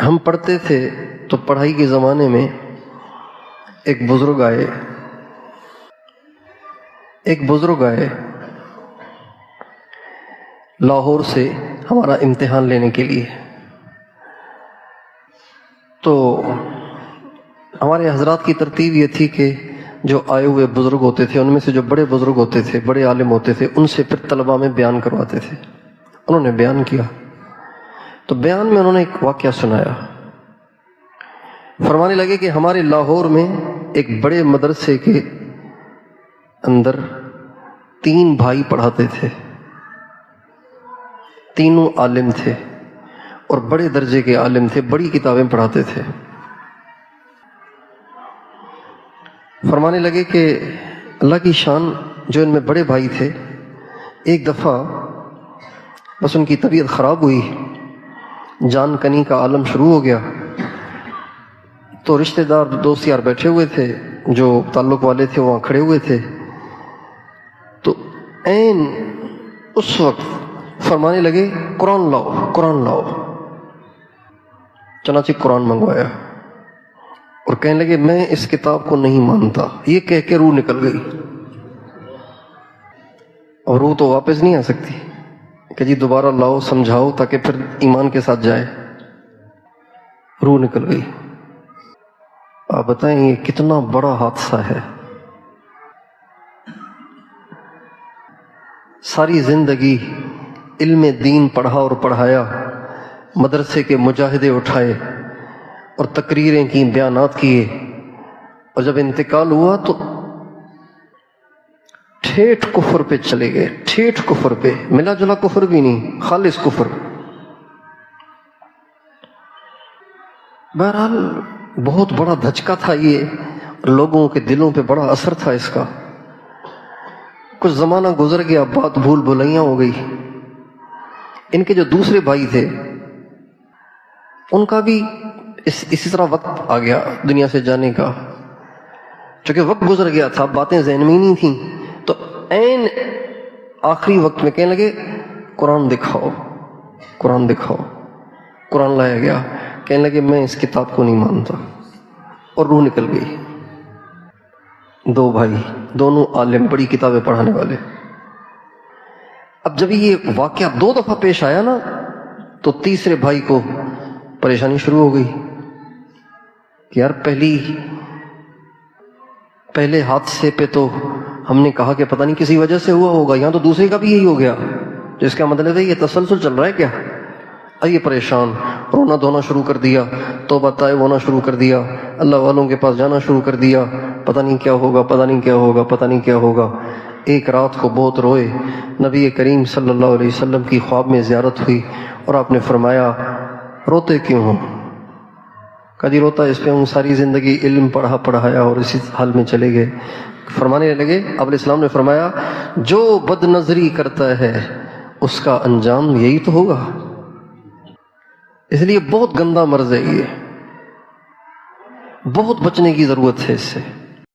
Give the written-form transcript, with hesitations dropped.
ہم پڑھتے تھے تو پڑھائی کے زمانے میں ایک بزرگ آئے لاہور سے ہمارا امتحان لینے کے لیے. تو ہمارے حضرات کی ترتیب یہ تھی کہ جو آئے ہوئے بزرگ ہوتے تھے ان میں سے جو بڑے بزرگ ہوتے تھے، بڑے عالم ہوتے تھے، ان سے پھر طلباء میں بیان کرواتے تھے. انہوں نے بیان کیا تو بیان میں انہوں نے ایک واقعہ سنایا. فرمانے لگے کہ ہمارے لاہور میں ایک بڑے مدرسے کے اندر 3 بھائی پڑھاتے تھے، تینوں عالم تھے اور بڑے درجے کے عالم تھے، بڑی کتابیں پڑھاتے تھے. فرمانے لگے کہ اللہ کی شان، جو ان میں بڑے بھائی تھے، ایک دفعہ بس ان کی طبیعت خراب ہوئی، جان کنی کا عالم شروع ہو گیا. تو رشتہ دار دوست یار بیٹھے ہوئے تھے، جو تعلق والے تھے وہاں کھڑے ہوئے تھے. تو عین اس وقت فرمانے لگے قرآن لاؤ، قرآن لاؤ. چنانچہ قرآن منگوایا اور کہنے لگے میں اس کتاب کو نہیں مانتا. یہ کہہ کے روح نکل گئی، اور روح تو واپس نہیں آ سکتی کہ جی دوبارہ لاؤ، سمجھاؤ تاکہ پھر ایمان کے ساتھ جائے. روح نکل گئی. آپ بتائیں یہ کتنا بڑا حادثہ ہے. ساری زندگی علم دین پڑھا اور پڑھایا، مدرسے کے مجاہدے اٹھائے اور تقریریں کی، بیانات کیے، اور جب انتقال ہوا تو ٹھیٹھ کفر پہ چلے گئے. ٹھیٹھ کفر پہ، ملا جلا کفر بھی نہیں، خالص کفر. بہرحال بہت بڑا دھچکا تھا یہ، لوگوں کے دلوں پہ بڑا اثر تھا اس کا. کچھ زمانہ گزر گیا، بات بھول بھلائیاں ہو گئی. ان کے جو دوسرے بھائی تھے ان کا بھی اسی طرح وقت آ گیا دنیا سے جانے کا. چونکہ وقت گزر گیا تھا، باتیں ذہن میں نہیں تھیں، تو عین آخری وقت میں کہنے لگے قرآن دکھاؤ، قرآن دکھاؤ. قرآن لایا گیا. کہنے لگے میں اس کتاب کو نہیں مانتا، اور روح نکل گئی. 2 بھائی، دونوں عالم، بڑی کتابیں پڑھانے والے. اب جب یہ واقعہ 2 دفعہ پیش آیا نا، تو تیسرے بھائی کو پریشانی شروع ہو گئی کہ یار پہلے حادثے پہ تو ہم نے کہا کہ پتہ نہیں کسی وجہ سے ہوا ہوگا، یہاں تو دوسرے کا بھی یہی ہو گیا، جس کا مطلب ہے یہ تسلسل چل رہا ہے کیا. یہ پریشان، رونا دھونا شروع کر دیا، توبہ طائب ہونا شروع کر دیا، اللہ والوں کے پاس جانا شروع کر دیا. پتہ نہیں کیا ہوگا، پتہ نہیں کیا ہوگا، پتہ نہیں کیا ہوگا. ایک رات کو بہت روئے. نبی کریم صلی اللہ علیہ وسلم کی خواب میں زیارت ہوئی اور آپ نے فرمایا روتے کیوں ہو؟ کدی روتا اس پہ ہوں، ساری زندگی علم پڑھایا اور اسی حال میں چلے گئے. فرمانے لگے، اب علیہ السلام نے فرمایا جو بد نظری کرتا ہے اس کا انجام یہی تو ہوگا. اس لیے بہت گندا مرض ہے یہ، بہت بچنے کی ضرورت ہے اس سے.